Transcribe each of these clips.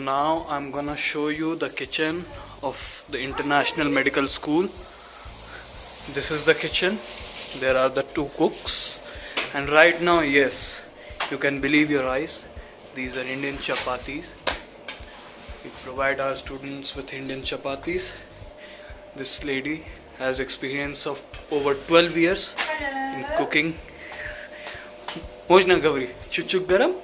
now I'm gonna show you the kitchen of the International Medical School. This is the kitchen. There are the two cooks, and right now, yes, you can believe your eyes, these are Indian chapatis. We provide our students with Indian chapatis. This lady has experience of over 12 years in cooking. Mojna Gavri, chuchuk garam?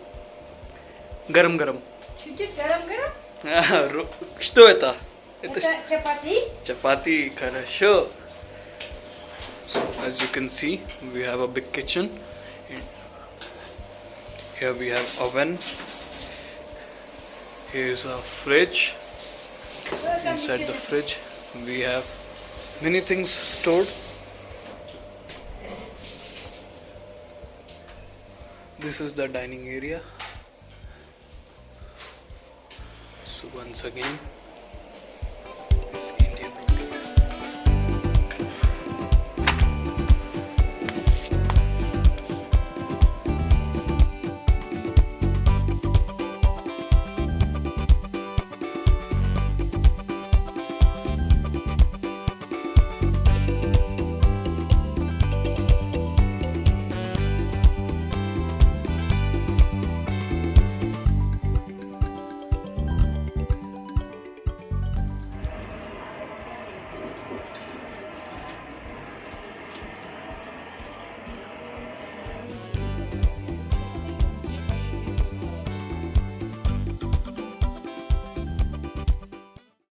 Garam garam. Чуть-чуть garam-garam. Что это? Это чапати. Chapati, хорошо. So as you can see, we have a big kitchen. Here we have oven. Here is a fridge. Inside the fridge we have many things stored. This is the dining area. So once again,